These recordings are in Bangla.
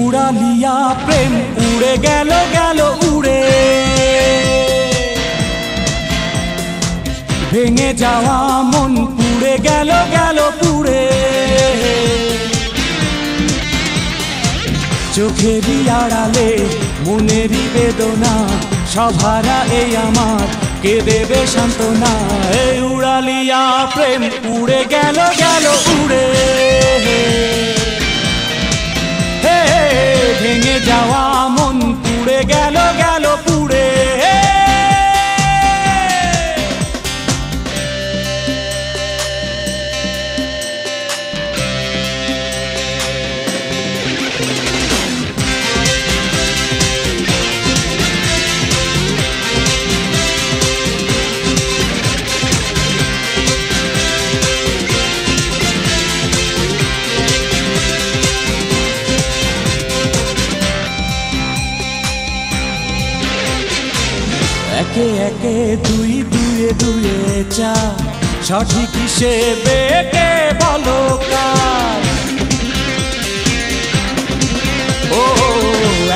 उड़ा लिया प्रेम उड़े गेलो गेलो उड़े भेंगे जावा मन पुड़े गेलो गेलो पुड़े चोखेरी आड़ाले मनेरी बेदना सभारा ए आमार के देबे शान्तना ए उड़ा लिया प्रेम उड़े गेलो गेलो उड़े भेंगे जावा मन पुड़े गेलो गेलो पुड़े एके एके दुई दुए दुए चार सठिक हिसेबे के बोलो कार ओ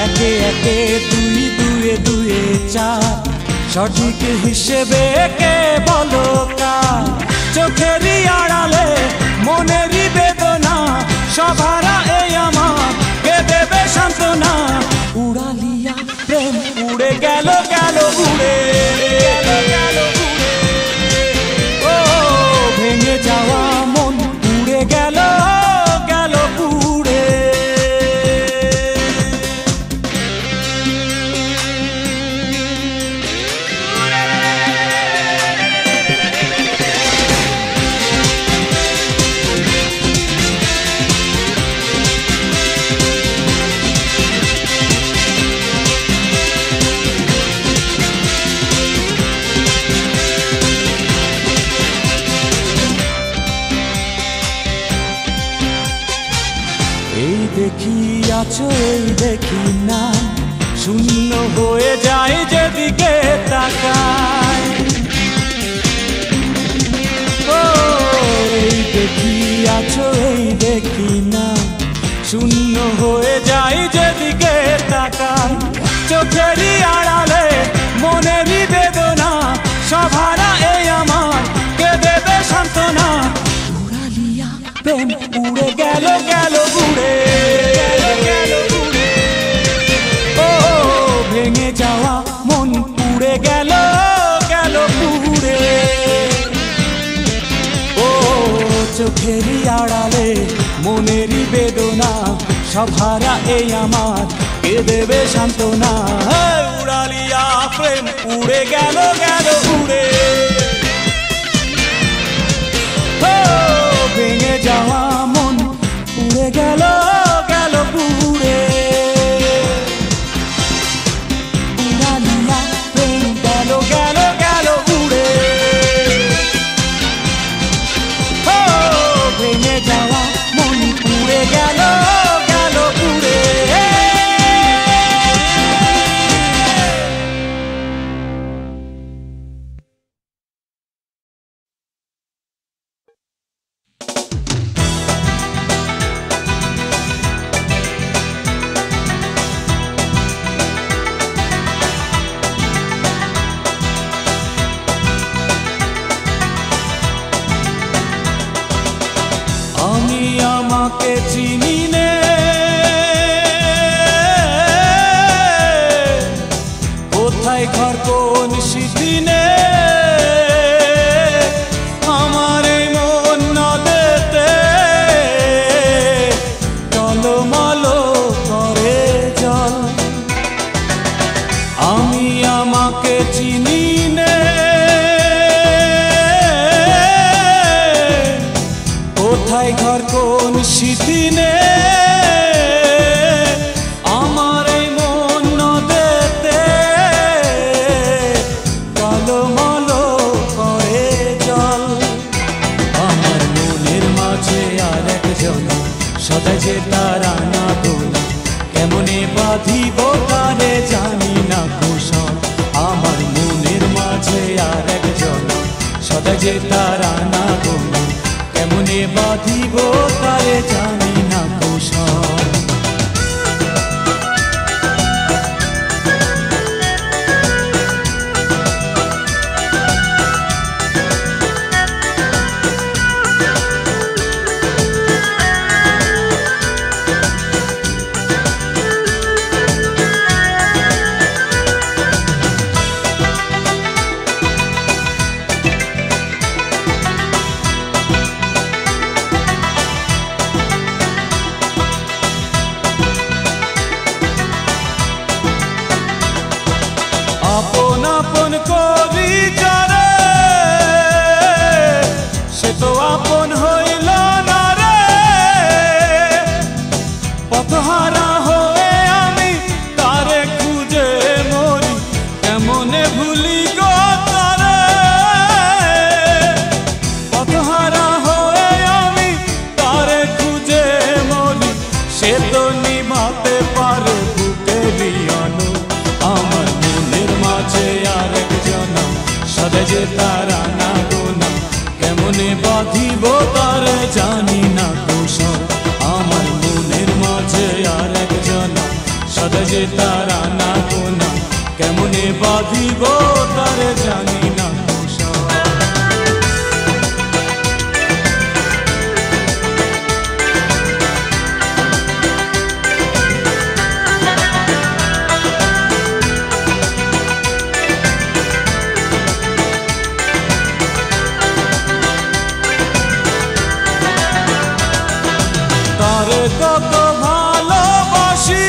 एके एके दुई दुए दुए चार सठिक हिसेबे के बोलो कार चोखेरी आड़ाले मनेरी बेदना सभारा ए आमार के देबे शान्तना उड़ा लिया प्रेम उड़े गेलो गेलो उड़े ओ भेंगे जावा मन उड़े गेलो गेलो उड़े देखी आছো এই দেখি না শূন্য হয়ে যায় যেদিকে তাকাই ও এই দেখি আছো এই দেখি না শূন্য হয়ে যায় যেদিকে তাকাই চোখেরই আড়ালে মনেরই বেদনা সভারা এই আমার কে দেবে শান্তনা উড়া লিয়া প্রেম উড়ে গেল গেল উড়ে भेंगे जावा मन पुड़े गेलो गेलो पुड़े ओ चोखेरी आड़ाले मनेरी बेदना सभारा ए आमार के देबे शान्तना उड़ा लिया प्रेम उड़े गेलो गेलो उड़े ओ भेंगे जावा मन पुड़े गेलो गेलो पुड़े जावा मन पुड़े गेलो गेलो पुड़े আমাকে চিনি নে কোথায় ঘর কোন সিদিনে আমার মন নদেতে টলমলো করে জল আমি আমাকে চিনি নে কোথায় ঘর কোন সিদিনে আমার মন নদেতে কালো যে তারা না গোনা কেমনে বাঁধিব তারে জানি না কৌশল। আপন আপন করি যারে সে তো আপন হইল না রে, পথহারা হয়ে আমি তারে খুঁজে মরি কেমনে ভুলি গো তারে। পথহারা হয়ে আমি তারে খুঁজে মরি সে তো নিভাতে পারে বুকেরই আলো আমার মনের মাঝে আরেক জন সদা যে তারা না গোনা কেমনে বাঁধিব তারে জানি না কৌশল। আমার মনের মাঝে আরেক জন সদা যে তারা না গোনা কেমনে বাঁধিব তারে জানি না কৌশল। তারে কত ভালোবাসি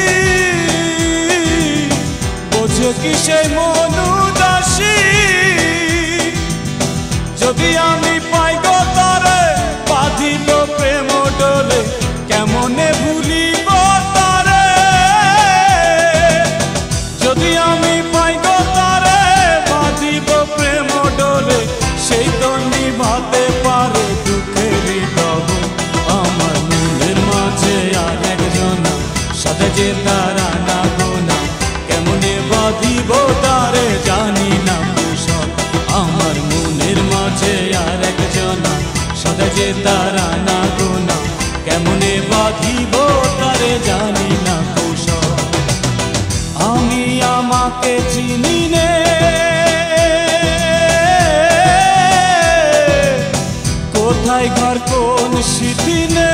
বোঝে কি সেই মন উদাসী, যদি আমি পাই গো তারে বাঁধিল প্রেম ডোলে কেমনে ভুলিব তারে। যদি আমি পাই গো তারে বাঁধিব প্রেম ডোলে সেই তো নিভাতে পারে দুঃখেরই দহন আমার মনের মাঝে আরেক জন সদা যে তারা না গোনা কেমনে বাঁধিব তারে জানি না কৌশল। আমার মনের মাঝে আরেক জন সদা যে তারা না গোনা কেমনে বাঁধিব তারে জানি না কৌশল। আমি আমাকে চিনি নে কোথায় ঘর কোন স্মৃতি নে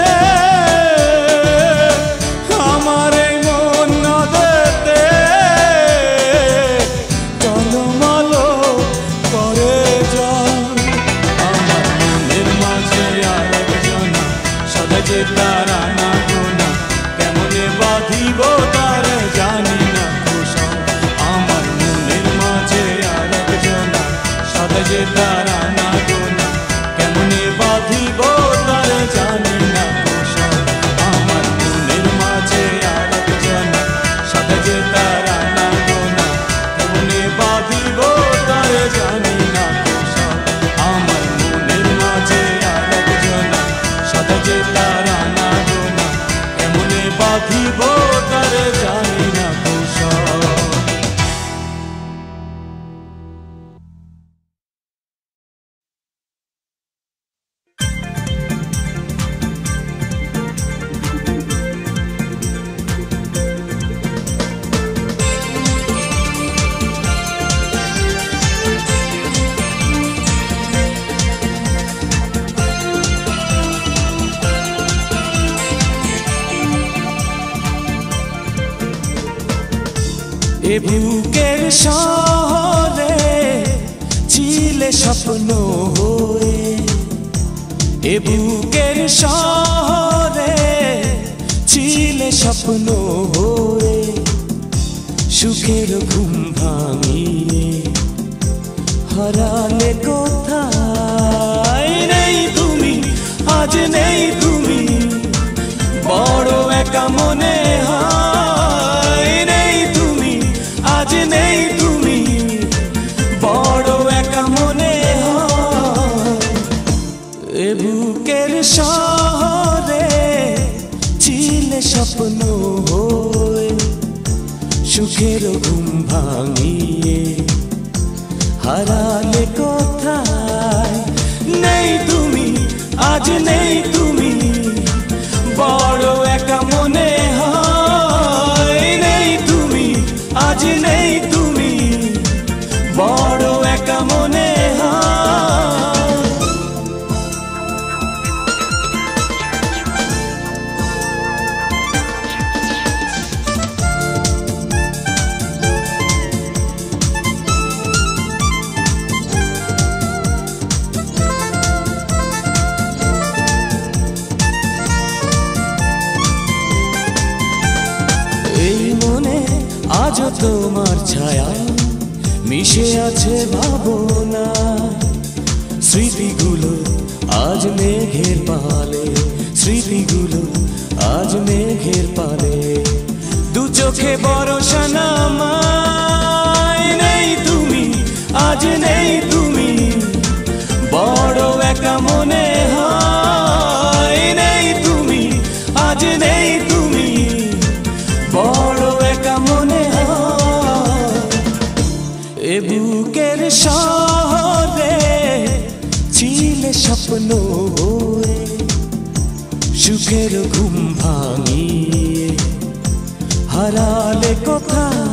আমার এই মন নদেতে টলমলো করে জল। আমার মনের মাঝে আরেক জন সদা যে তারা না গোনা কেমনে বাঁধিব তারে জানি না কৌশল। আমার মনের মাঝে আরেক জন সদা যে তারা না গোনা কেমনে বাঁধিব তারে জানি না কৌশল। আমার মনের মাঝে আরেক জন সদা যে তারা না গোনা কেমনে বাঁধিব তারে জানি না কৌশল। আমার মনের মাঝে আরেক জন সদা যে তারা না গোনা কেমনে বাঁধিব তারে জানি না কৌশল। এ বুকের শহরে ছিলে স্বপ্ন হয়ে, এ বুকের শহরে ছিলে স্বপ্ন হয়ে সুখের ঘুম ভাঙিয়ে হারালে কোথায়। নেই তুমি আজ নেই তুমি বড় একা মনে হয়। নেই তুমি আজ নেই তুমি বড় একা মনে হয়। এ বুকের শহরে ছিলে স্বপ্ন হয়ে সুখের ঘুম ভাঙিয়ে হারালে কোথায়। আজ নেই তুমি, বড় একা মনে হয়। নেই তুমি, আজ নেই তুমি, বড় একা মনে হয়। এই মনে আজও তোমার ছায়া মিশে আছে ভাবনা, স্মৃতিগুলো আজ মেঘের পালে, স্মৃতিগুলো আজ মেঘের পালে। দু চোখে বরষা নামায়। নেই তুমি, আজ নেই তুমি, বড় একা মনে হয়। নেই তুমি, আজ নেই তুমি, বড় একা মনে হয়। এ বুকের শহরে ছিলে স্বপ্ন হয়ে, সুখের ঘুম ভাঙিয়ে হারালে কোথায়।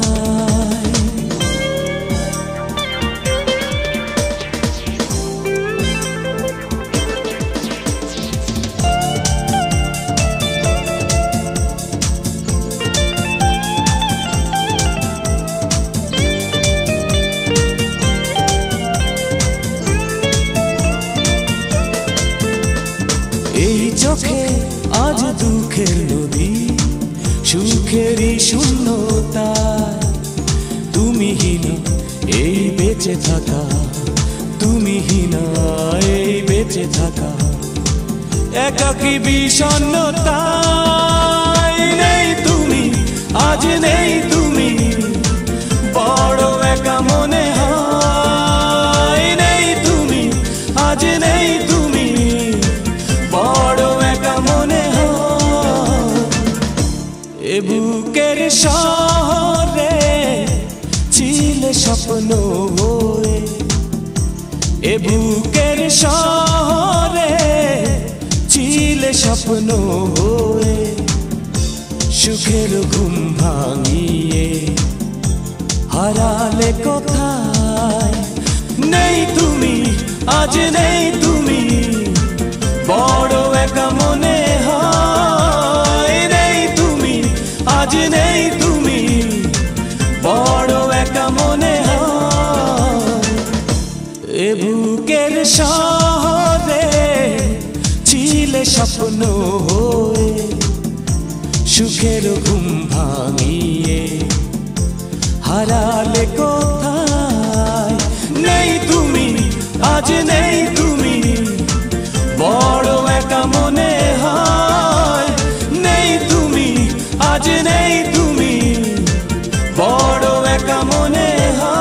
এই চোখে আজ দুঃখের নদী, সুখেরই শূন্যতা। তুমি হীনা এই বেঁচে থাকা, তুমি হীনা এই বেঁচে থাকা, একাকী বিষণ্ণতা। নেই তুমি, আজ নেই তুমি, বড় একা মনে হয়। নেই তুমি, আজ নেই তুমি, বড় একা মনে হয়। এ বুকের শহরে ছিলে স্বপ্ন হয়ে, এ বুকের শহরে ছিলে স্বপ্ন হয়ে, সুখের ঘুম ভাঙিয়ে হারালে কোথায়। নেই তুমি, আজ নেই তুমি, বড় একা মনে হয়। নেই তুমি, আজ নেই তুমি, বড় একা মনে হয়। এ বুকের শহরে ছিলে স্বপ্ন হয়ে, সুখের ঘুম ভাঙিয়ে হারালে কোথায়। নেই তুমি, আজ নেই তুমি, বড় একা মনে হয়। নেই তুমি, আজ নেই তুমি, বড় একা মনে হয়।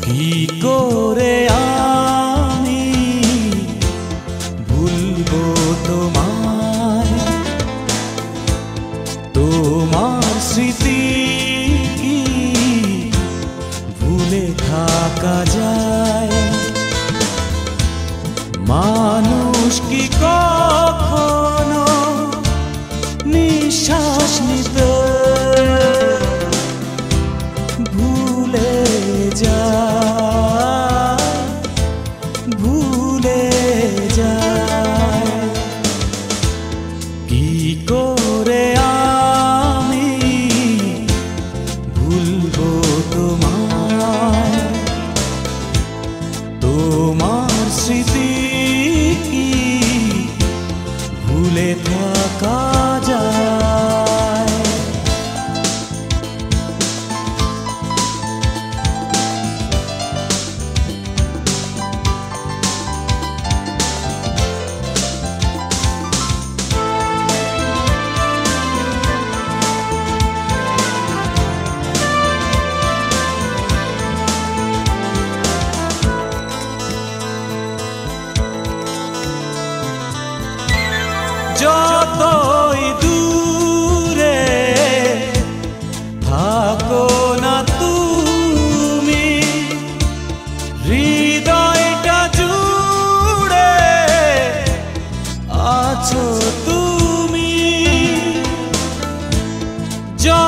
কি করে আমি ভুলবো তোমায়, তোমার স্মৃতি কি ভুলে থাকা যায়? মানুষ কি কখনো নিঃশ্বাস নিতে ভুলে যায়, ভুলে যায়? কি করে আমি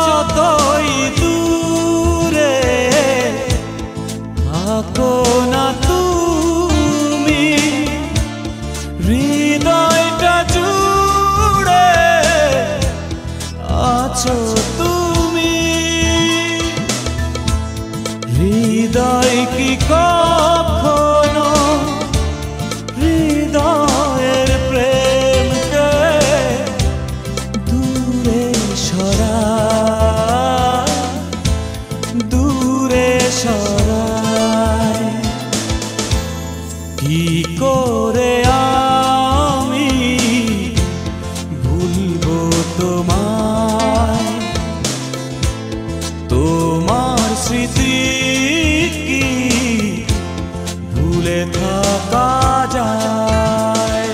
যতই দূরে থাকো না তুমি, হৃদয়টা জুড়ে আছো তুমি। হৃদয় কি কখনো হৃদয়ের প্রেমকে দূরে সরায়, দূরে সরায়? কি করে আমি ভুলবো তোমায়? তোমার স্মৃতি কি ভুলে থাকা যায়?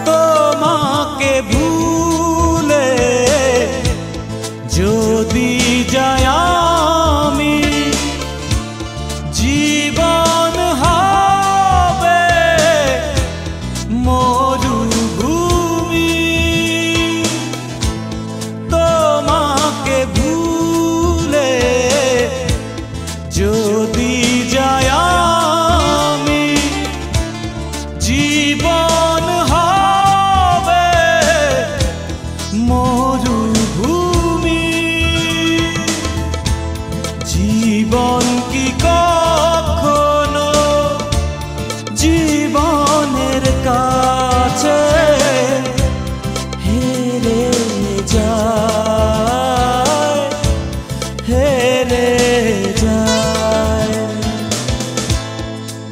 তোমাকে ভুলে যদি যাই আমি, জীবন হবে মরুভূমি। তোমাকে ভুলে যদি যাই আমি, জীবন হবে মরুভূমি। জীবন কি কখনো জীবনের কাছে হেরে যায়, হেরে যায়?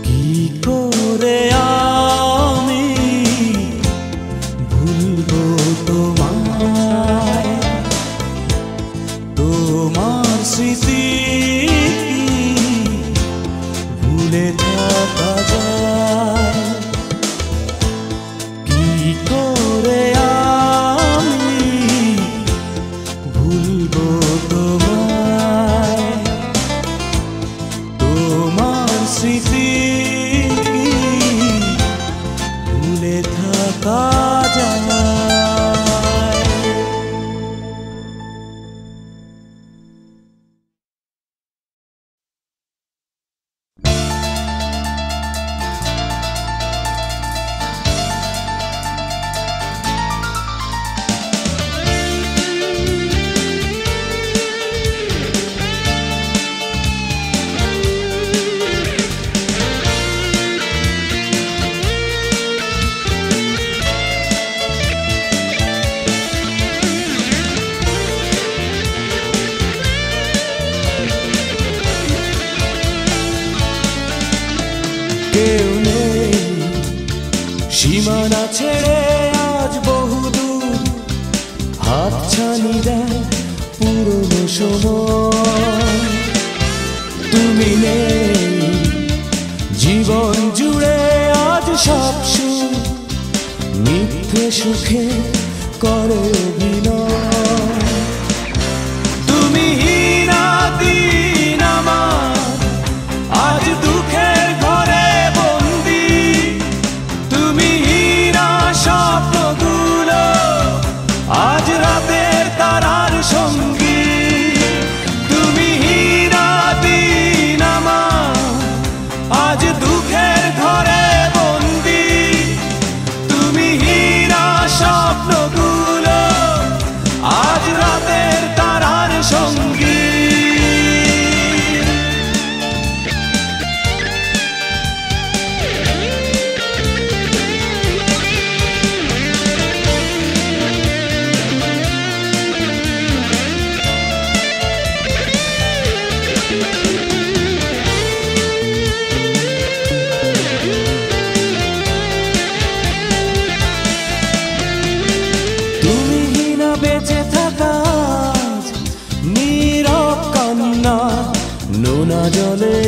কি করে আমি ভুলবো তোমায়? তোমার স্মৃতি কি ভুলে থাকা যায়? কি করে আমি ভুলবো তোমায়? তোমার স্মৃতি কি ভুলে থাকা যায়? কেউ নেই সীমানা ছেড়ে আজ বহুদূর, হাতছানি দেয় পুরনো সময়। তুমি নেই জীবন জুড়ে আজ সব সুখ, মিথ্যে সুখে করে অভিনয়। তুমি হীনা দিন আমার আজ দুঃখের ঘরে বন্দি, তুমি হীনা স্বপ্নগুলো আজ রাতের তারার সঙ্গী। তুমি হীনা দিন আমার আজ দুঃখের ঘরে বন্দি, তুমি হীনা স্বপ্নগুলো আজ রাতের তারার সঙ্গী। বেঁচে থাকা নীরব কান্না নোনা জলে,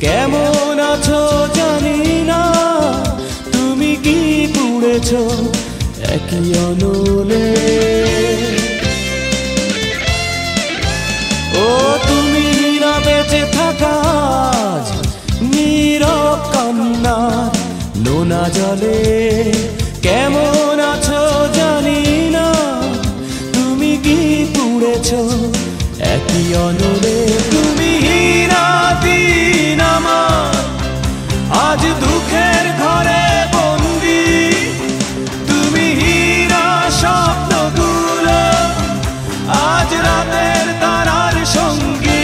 কেমন আছো জানি না, তুমি কি পুড়েছো একই অনলে। ও তুমি না বেঁচে থাকা নীরব কান্নার নোনা জলে কেমন আছো জানি না, তুমি কি পুড়েছো একই অনলে। তুমি হীরা দিন আমার আজ দুঃখের ঘরে বন্দি, তুমি হীরা স্বপ্নগুলো আজ রাতের তারার সঙ্গী।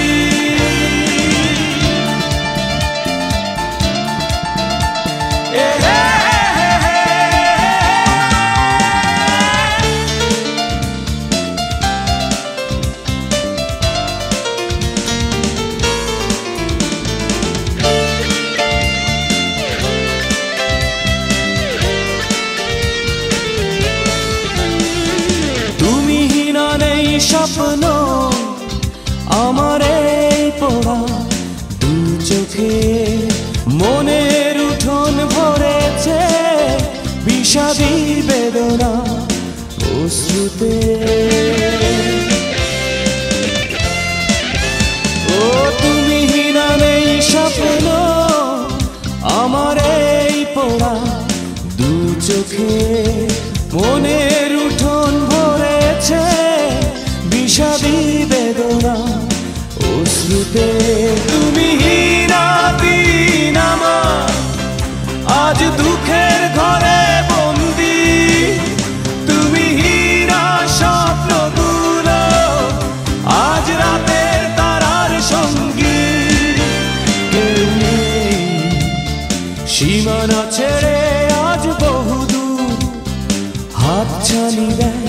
স্বপ্ন আমার এই পড়া দু চোখে মনের উঠোন ভরেছে বিষাদী বেদনা অশ্রুতে। ও তুমি হীরা নেই স্বপ্ন আমার এই পড়া দু চোখে মনের উঠোন ভরেছে বিষাদী বেদনা অশ্রুতে। তুমি হীরা দিন আমার আজ দুঃখের ঘরে বন্দি, তুমি হীরা স্বপ্নগুলো আজ রাতের তারার সঙ্গী। কেউ নেই সীমানা ছেড়ে আজ বহুদূর হাতছানি দেয়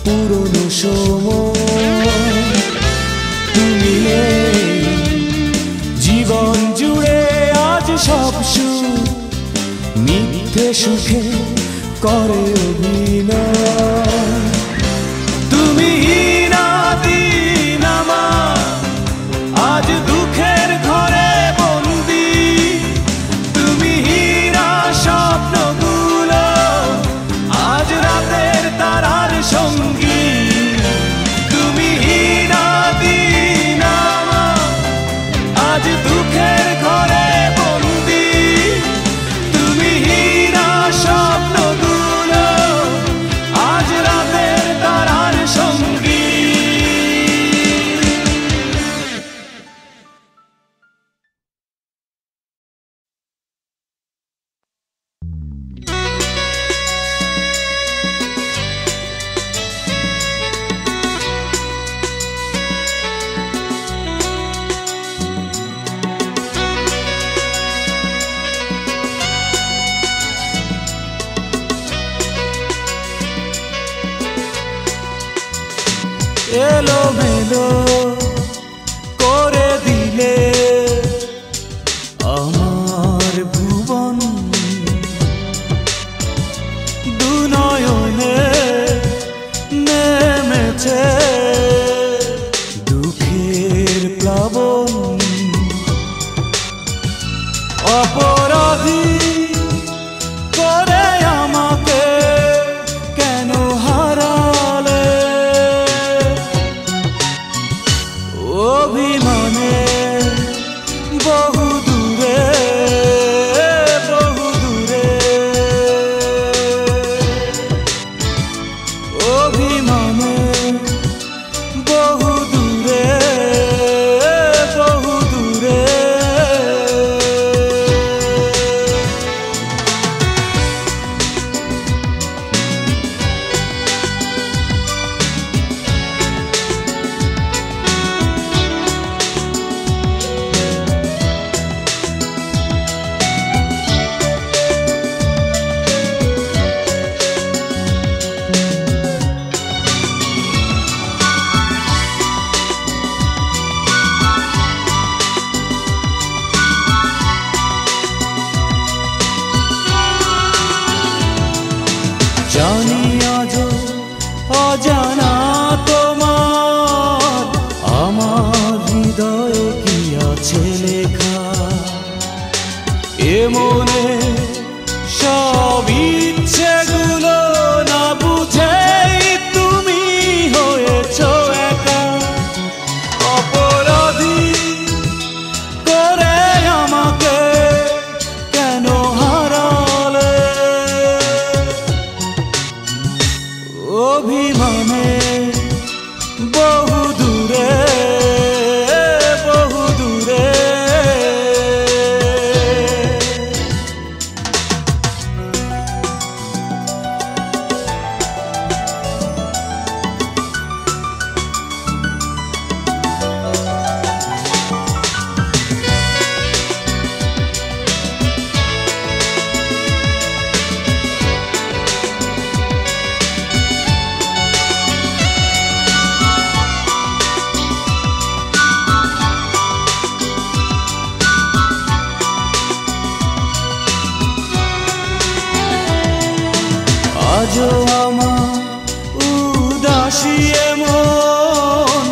পুরনো সময়। তুমি নেই জীবন জুড়ে আজ সব সুর মিথ্যে সুখে করে অভিনয়। তুমি হীরা দিন আমার আজ দুঃখের ঘরে বন্দি, তুমি হীরা স্বপ্নগুলো আজ রাতের তারার সঙ্গী। তুমি হীরা দিন আমার আজ দুঃখের ঘরে বন্দি, তুমি হীরা স্বপ্নগুলো আজ রাতের তারার সঙ্গী। এলোমেলো করে দিলে আমার ভুবন, দু নয়নে নেমেছে দুঃখের প্লাবন। অপরাধী করে আমাকে কেন হারালে, অভিমানে বহু দূরে বহু দূরে, অভিমানে বহু দূরে বহু দূরে। জানি আজ অজানা তোমার আমার হৃদয়ে কি আছে লেখা, এ মনে সব ইচ্ছেগুলো না ভাসিয়ে মন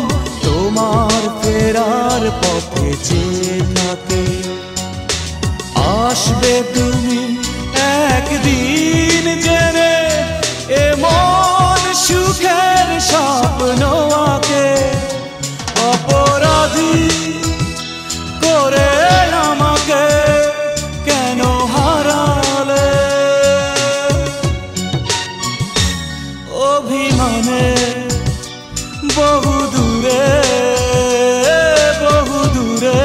তোমার ফেরার পথে চেয়ে থাকে। আসবে তুমি একদিন জেনে এমন সুখের স্বপ্ন আঁকে। অপরাধী করে আমাকে কেন হারালে? অভিমানে বহু দূরে বহু দূরে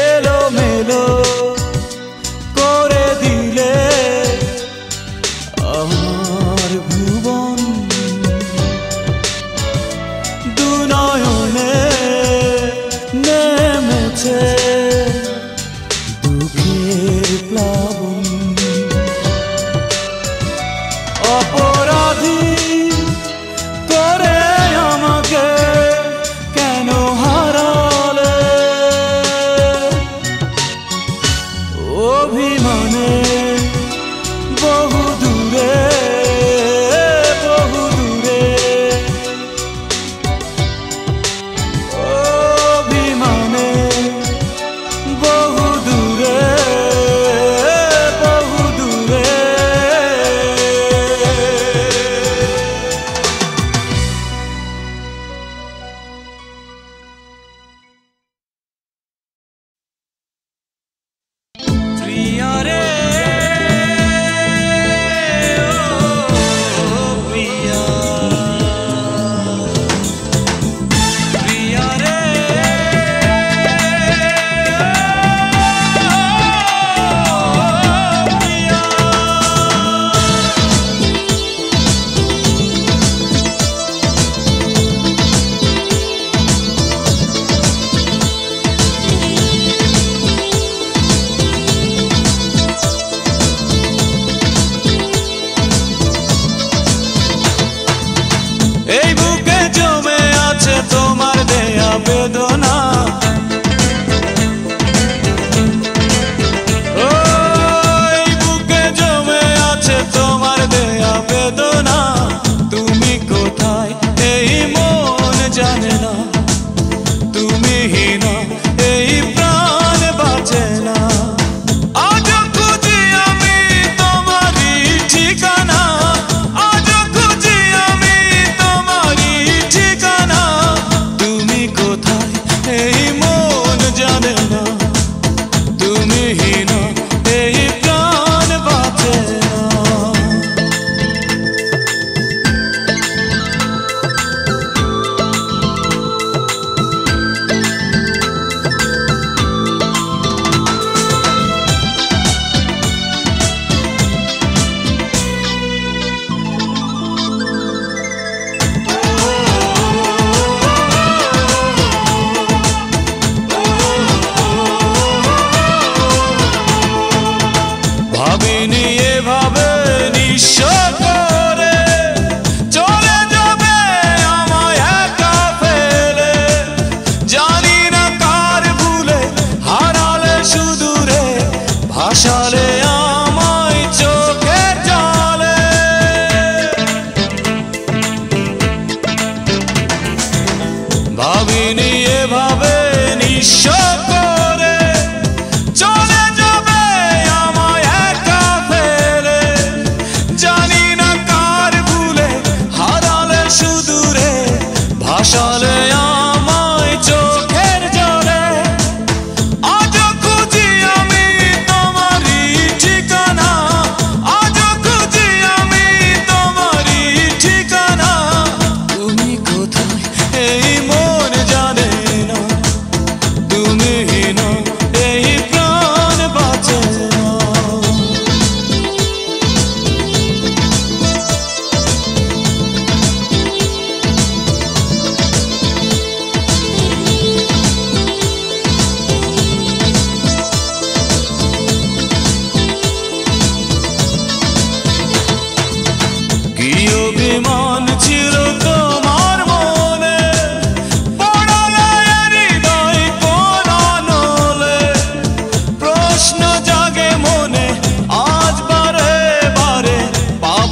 এলোমেলো করে দিলে আমার ভুবন। দুনয়নে নেমেছে দুঃখের প্লাবন। অপরাধী করে আমাকে কেন হারালে? অভিমানে বহু দূরে বহু দূরে অভিমানে বহু দূরে বহু দূরে। প্রিয়া রে ও প্রিয়া, প্রিয়া রে প্রিয়া। এই বুকে জমে আছে তোমার দেয়া বেদনা। ও এই বুকে জমে আছে তোমার দেয়া বেদনা। তুমি কোথায় এই মন জানে না, তুমি হীনা এই প্রাণ বাঁচে না। আজ খুঁজি আমি তোমারই ঠিকানা, আজ খুঁজি আমি তোমারই ঠিকানা। তুমি কোথায় এই মন জানে না, তুমি হীনা এই প্রাণ বাঁচে না। ভাবিনি এভাবে নিঃস্ব করে চলে যাবে আমায় একা ফেলে। জানি না কার ভুলে হারালে সুদূরে, ভাসালে আমায় চোখের জলে। ভাবিনি এভাবে নিঃস্ব করে চলে যাবে আমায় একা ফেলে। জানি না কার ভুলে হারালে সুদূরে, ভাসালে আমায় চোখের জলে। আজ খুঁজি আমি তোমারই ঠিকানা, আজ খুঁজি আমি তোমারই ঠিকানা। তুমি কোথায় এই মন জানে না, তুমি হীনা এই প্রাণ বাঁচে না। কি অভিমান ছিল তোমার মনে, পড়ালে হৃদয় কোন আনলে। প্রশ্ন জাগে মনে আজ বারে বারে, পাব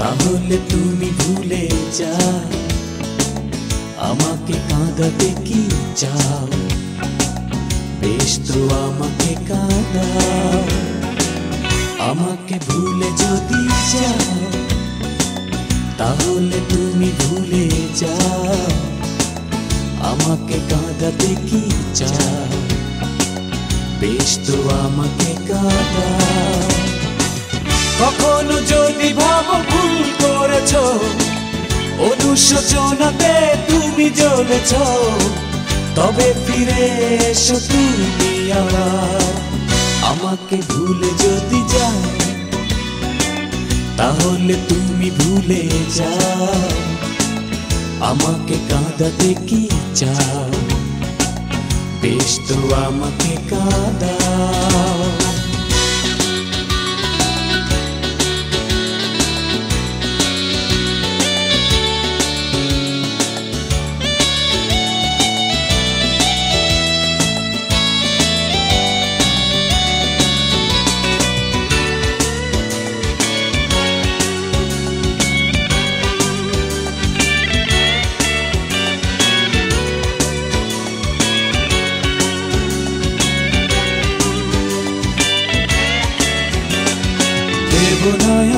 তাহলে তুমি ভুলে যাও, আমাকে কাঁদাতে কি চাও? বেশ তো আমাকে কাঁদাও। আমাকে ভুলে যদি যাও, তাহলে তুমি ভুলে যাও, আমাকে কাঁদাতে কি চাও? বেশ তো আমাকে কাঁদাও। কখনো যদি ভাবো ভুল করেছো, অনুশোচনাতে তুমি জ্বলেছ, তবে ফিরে এসো তুমি আবার। আমাকে ভুলে যদি যাও, তাহলে তুমি ভুলে যাও, আমাকে কাঁদাতে কি চাও? বেশ তো আমাকে কাঁদাও।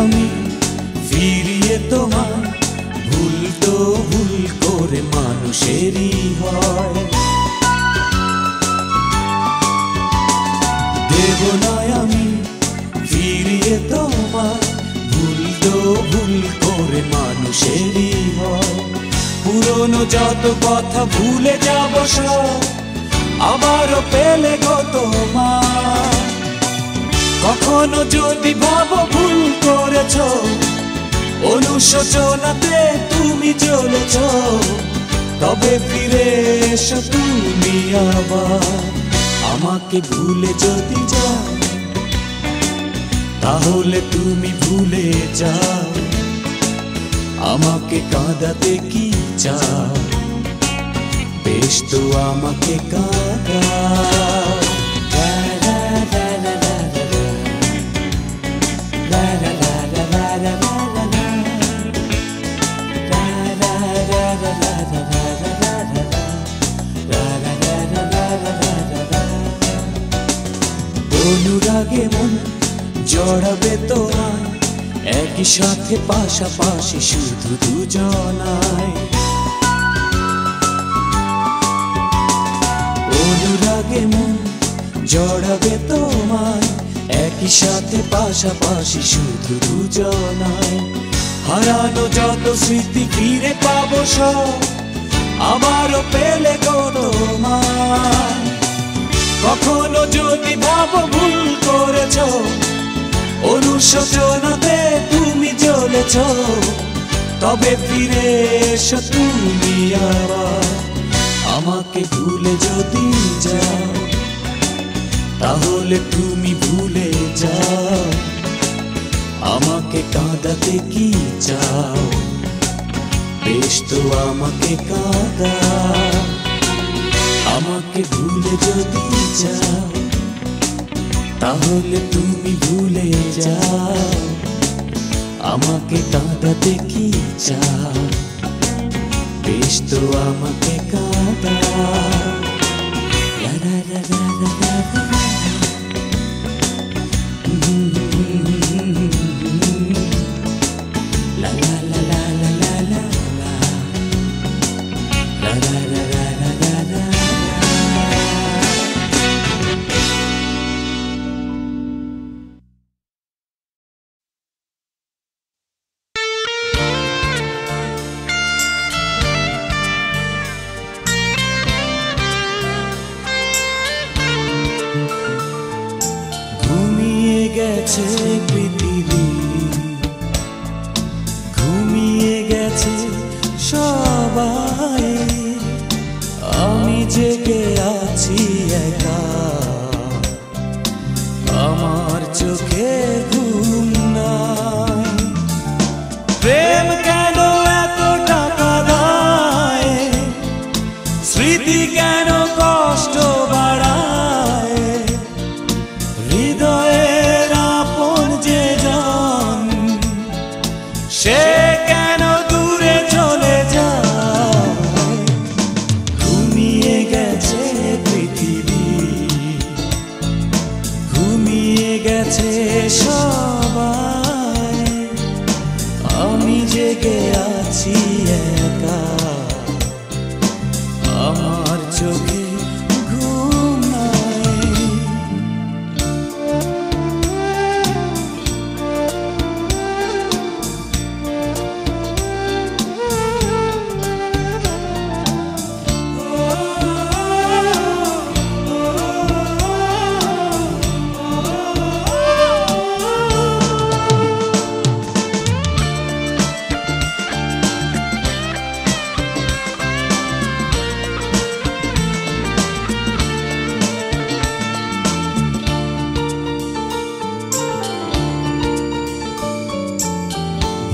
আমি ফিরিয়ে তোমার, ভুল তো ভুল করে মানুষেরই হয়। দেব নয় আমি ফিরিয়ে তোমার, ভুল তো ভুল করে মানুষেরই হয়। পুরনো যত কথা ভুলে যাব সব, আবারও পেলে গো তোমার। কখনো যদি ভাবো ভুল করেছো, অনুশোচনাতে তুমি জ্বলেছ, তবে ফিরে এসো তুমি আবার। আমাকে ভুলে যদি যাও, তাহলে তুমি ভুলে যাও, আমাকে কাঁদাতে কি চাও? বেশ তো আমাকে কাঁদাও। অনুরাগে মন জড়াবে তোমায়, একই সাথে পাশাপাশি শুধু দুজনায়। অনুরাগে মন জড়াবে তোমায়, একই সাথে পাশাপাশি শুধু দুজনায়। হারানো যত স্মৃতি ফিরে পাবো সব, আবারও পেলে গো তোমায়। কখনো যদি ভাবো ভুল করেছো, অনুশোচনাতে তুমি জ্বলেছ, তবে ফিরে এসো তুমি আবার। আমাকে ভুলে যদি যাও, তাহলে তুমি ভুলে যাও, আমাকে কাঁদাতে কি চাও? বেশ তো আমাকে কাঁদাও। আমাকে ভুলে যদি যাও, তাহলে তুমি ভুলে যাও, আমাকে কাঁদাতে কি চাও? বেশ তো আমাকে কাঁদাও। লা লা লা লা লা লা লা। La la la la la la la la. La la la la la la la. ঘুমিয়ে গেছে পৃথিবী, ঘুমিয়ে গেছে সবাই, আমি জেগে আছি একা। আমার চোখে ঘুম নাই। প্রেম কেন এত টাকা দেয়, স্মৃতি কেন কষ্ট বাড়ায়? হৃদয়ের আপন যে জন সে কেন দূরে চলে যায়? ঘুমিয়ে গেছে পৃথিবী, ঘুমিয়ে গেছে সবাই, আমি জেগে আছি একা, আমার চোখে ঘুম নাই।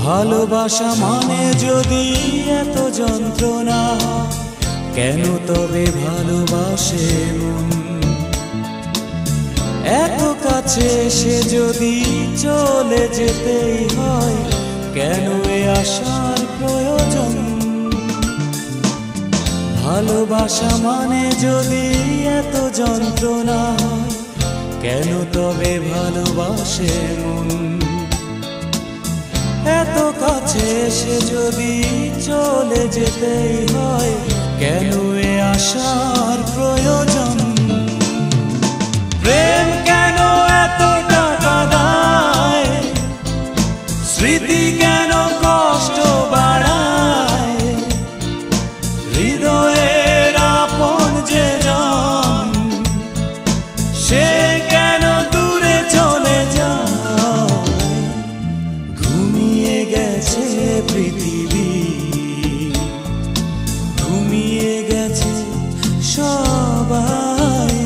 ভালোবাসা মানে যদি এত যন্ত্রণা, কেন তবে ভালোবাসে মন? এত কাছে সে যদি চলে যেতেই হয়, কেন এ আশার প্রয়োজন? ভালোবাসা মানে যদি এত যন্ত্রণা, কেন তবে ভালোবাসে মন? এত কাছে সে যদি চলে যেতেই হয়, কেন এ আশার প্রয়োজন? প্রেম কেন এত টাকা দেয়? স্মৃতি কেন কষ্ট বাড়ায়? হৃদয়ের আপন যে জন, সে কেন দূরে চলে যায়? ঘুমিয়ে গেছে পৃথিবী, ঘুমিয়ে গেছে সবাই,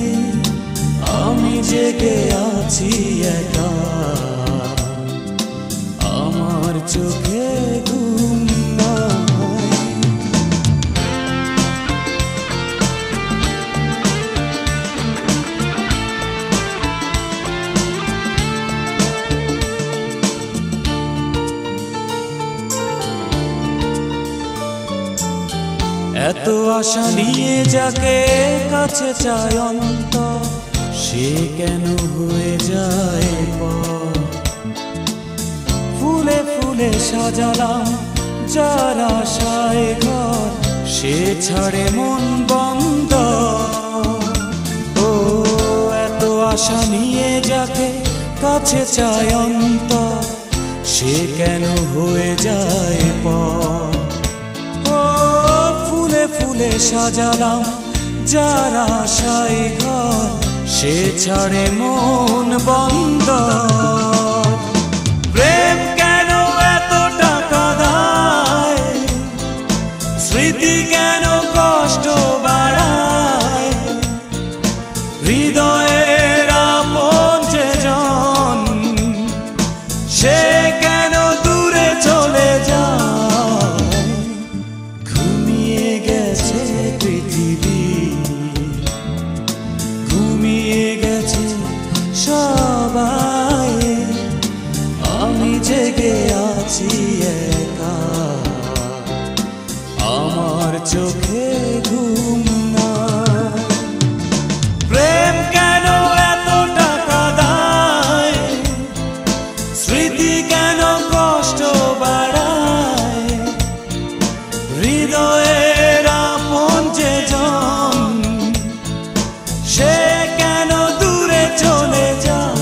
আমি জেগে আছি একা, আমার চোখে ঘুম নাই। এত আশা নিয়ে যাকে কাছে চায় অন্তর, সে কেন হয়ে যায় পর? ফুলে ফুলে সাজালাম যার আশায় ঘর, সে ছাড়ে মন বন্ধ। ও এত আশা নিয়ে যাকে কাছে চায় অন্তর, সে কেন হয়ে যায় পর? ফুলে ফুলে সাজালাম যার আশায় ঘর, সে ছাড়ে মন বন্ধ। প্রেম কেন এত টাকা দেয়? স্মৃতি কেন কষ্ট বাড়ায়? হৃদয়ের আপন যে জন, সে কেন দূরে চলে যায়? ঘুমিয়ে গেছে পৃথিবী, ঘুমিয়ে গেছে সবাই, আমি জেগে আছি একা, আমার চোখে ঘুম নাই। প্রেম কেন এত টাকা দেয়? স্মৃতি কেন কষ্ট বাড়ায়? হৃদয়ের আপন যে জন, সে কেন দূরে চলে যায়?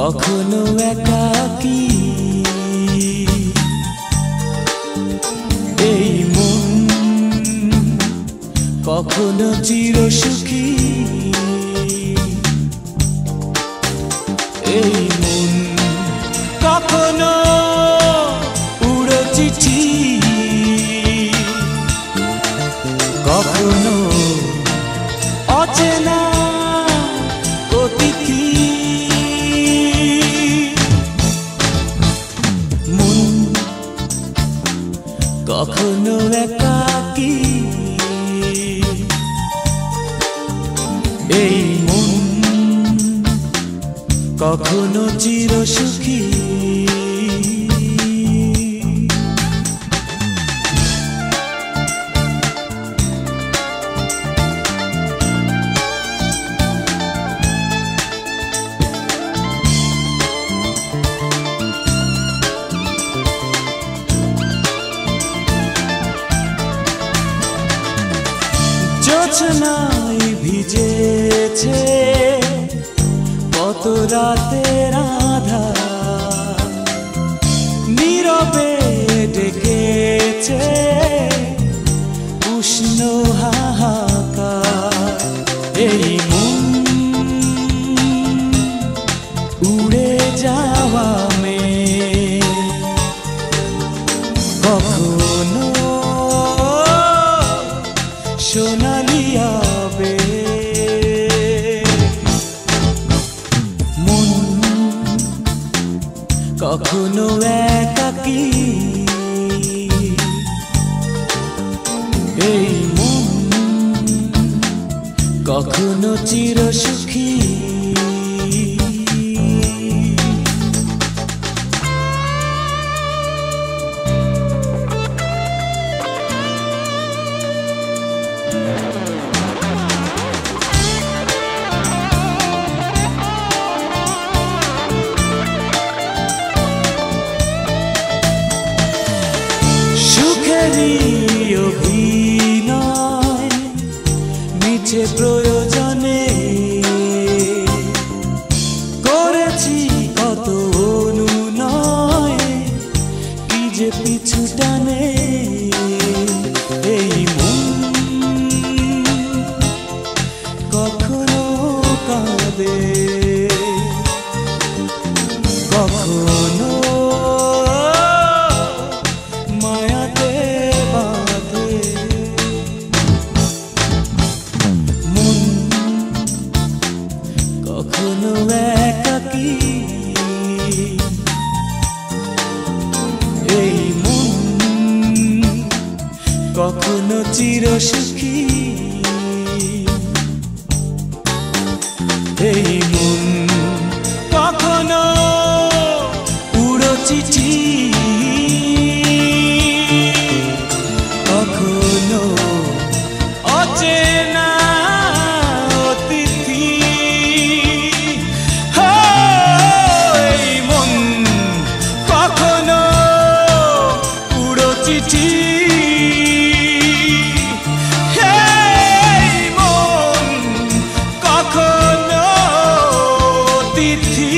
কখনো একাকী এই মন, কখনো চিরসুখী এই মন, কখনো উড়ো চিঠি, কখনো অচেনা অতিথি। মন কখনো একাকী এই মন, কখনো চিরসুখী। জোছনায় ভিজেছে কত রাতের আধার, নীরবে ডেকেছে উষ্ণ হাহাকার। এই মন উড়ে যাওয়া মেয়ে, কখনো সোনালি আবে। মন কখনো একাকী এই মন, কখনো চিরসুখী। অভিনয় মিছে প্রয়োজনে করেছি কত অনুনয়, কি যে পিছু টানে এই মন, কখনো কাঁদে কখনো মায়াতে বাঁধে। মন কখনো একাকী এই মন, কখনো চিরসুখী এই মন, কখনো উড়ো চিঠি, কখনো অচেনা অতিথি। এই মন কখনো উড়ো চিঠি, এই মন কখনো অতিথি।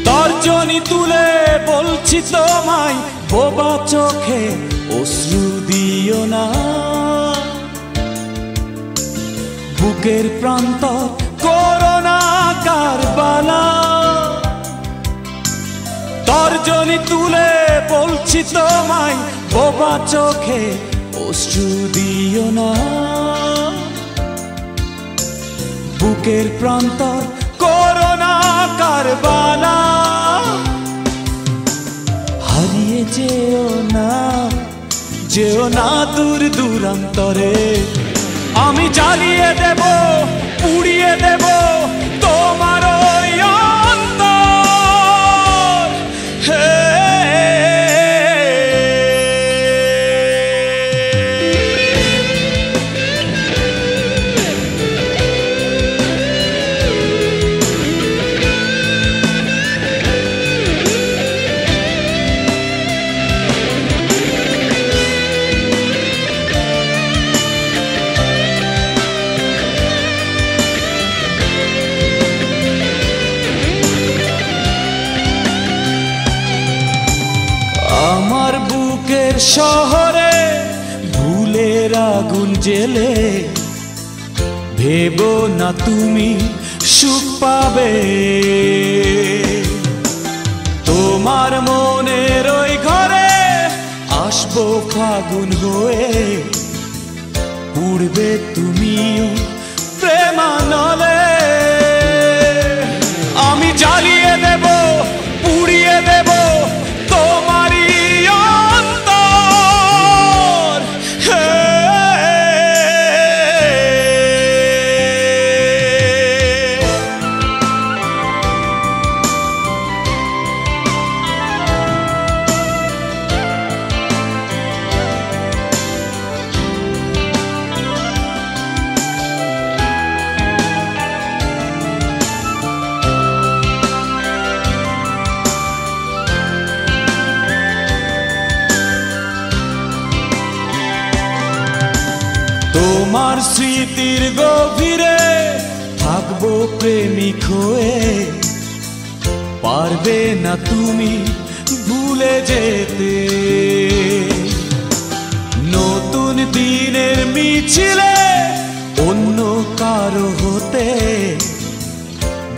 তর্জনী তুলে বলছি তোমায়, বোবা চোখে অশ্রু দিও না। বুকের প্রান্ত করোনা কারবালা, তর্জনী তুলে বলছি তোমায়, বোবা চোখে অশ্রু দিও না। বুকের প্রান্ত করোনা কারবালা, হারিয়ে যেও না যেও না দূর দূরান্তরে। আমি জ্বালিয়ে দেব, পুড়িয়ে দেব তোমার ওই অন্তর। হে আমার বুকের শহরে ভুলের আগুন জেলে, ভেবো না তুমি সুখ পাবে। তোমার মনের ওই ঘরে আসবো ফাগুন হয়ে, উড়বে তুমিও প্রেমানলে। আমি জ্বালিয়ে দেব, পুড়িয়ে দেব তোমারই অন্তর। তোমার স্মৃতির গভীরে থাকবো প্রেমিক হয়ে, পারবে না তুমি ভুলে যেতে। নতুন দিনের মিছিলে অন্য কারো হতে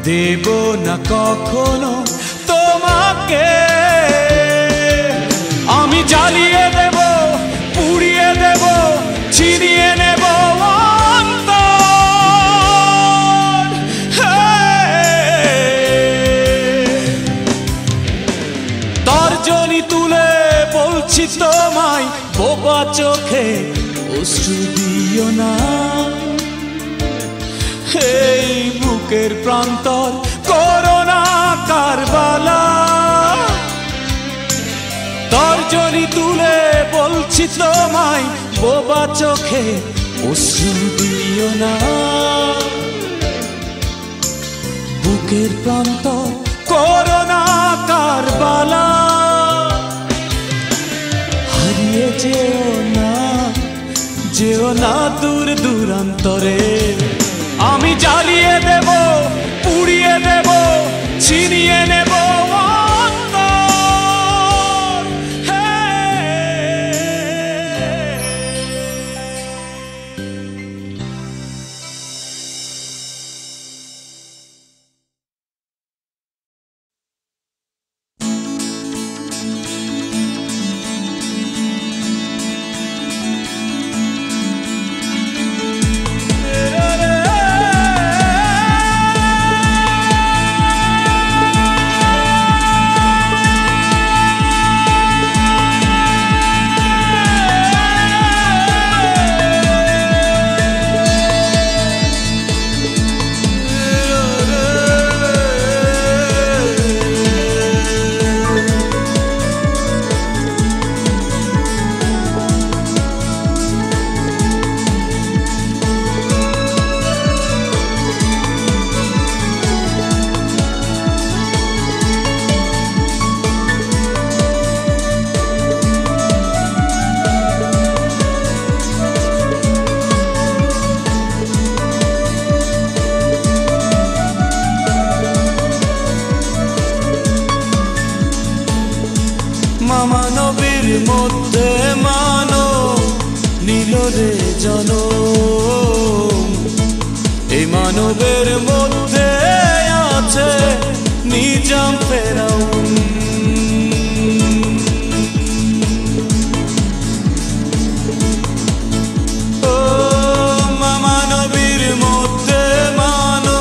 দেব না কখনো তোমাকে। আমি জ্বালিয়ে দেব, পুড়িয়ে দেব, ছিনিয়ে নেব অন্তর। তর্জনী তুলে বলছি তোমায়, বোবা চোখে অশ্রু দিও না। এই বুকের প্রান্তর করোনা কারবালা। তর্জনী তুলে বলছি তোমায়, বোবা চোখে অশ্রু দিও না। বুকের প্রান্তর করোনা কারবালা। হারিয়ে যেও না দূর দূরান্তরে। আমি জ্বালিয়ে দেব, পুড়িয়ে দেব, ছিনিয়ে নেব মানবীর মধ্যে মানো নীল রে জনম। এই মানবের মধ্যে আছে নিজাম ফেরাউন। ও মানবীর মধ্যে মানো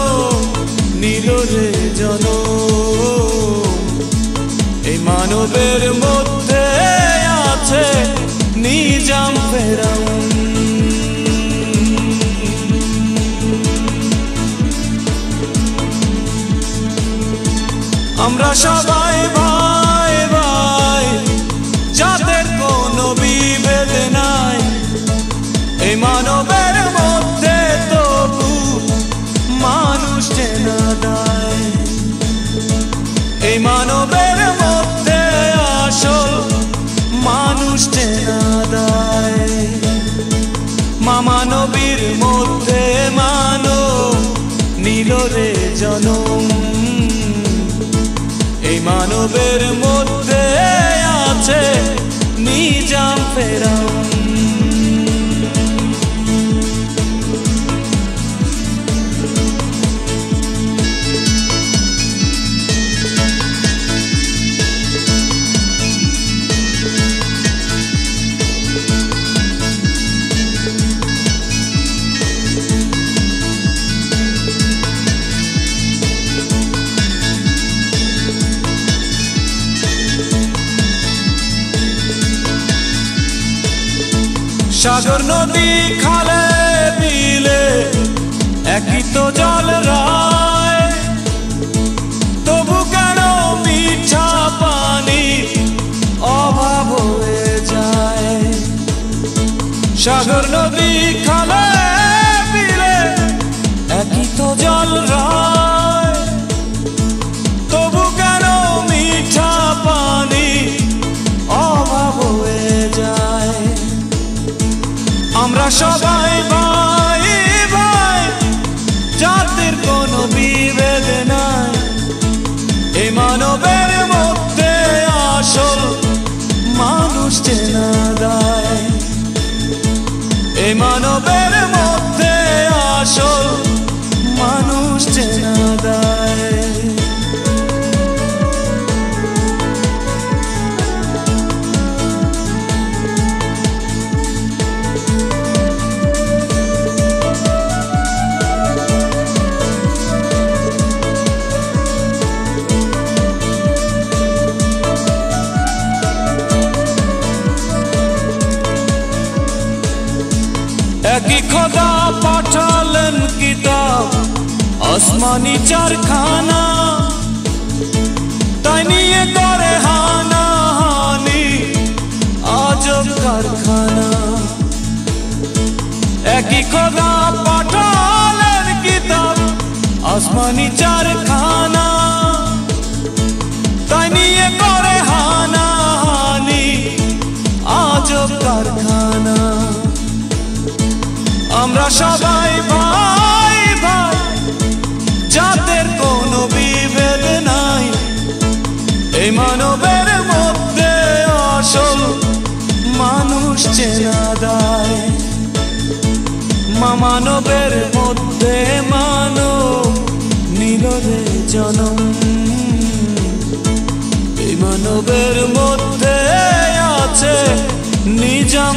নীল রে জনম। এই মানবের মধ্যে আছে নিজ আমরা সবাই ভাই ভাই, যাদের কোনো বিভেদ নাই, এই মানবের মধ্যে তবু মানুষ চেনা দেয়। এই মানবের মধ্যে আসল মানুষ চেনা দেয়। মানবীর মধ্যে মানব নিল রে জনম, এই মানবের মধ্যে আছে নিজাম ফেরাউন। সাগর নদী খালে বিলে একই তো জল রায়, তবু কেন মিঠা পানি অভাব হয়ে যায়। সাগর নদী খালে বিলে একই তো জল রায়, তবু কেন মিঠা পানি অভাব হয়ে যায়। আমরা সবাই ভাই ভাই, জাতির কোনো বিভেদ নাই, এই মানবের মধ্যে আসল মানুষ চেনা দেয়। এই মানবের মধ্যে আসল মানুষ চেনা দেয়। একই খোদা পাঠালেন কিতাব আসমানি চারখানা, তাই নিয়ে করে হানাহানি আজব কারখানা। একই খোদা পাঠালেন কিতাব আসমানি চারখানা, তাই নিয়ে করে হানাহানি আজব কারখানা। আমরা সবাই ভাই ভাই, যাদের কোনো বিভেদ নাই, এই মানবের মধ্যে আসল মানুষ চেনা দেয়। মানবের মধ্যে মানব নিল রে জনম, এই মানবের মধ্যে আছে নিজাম।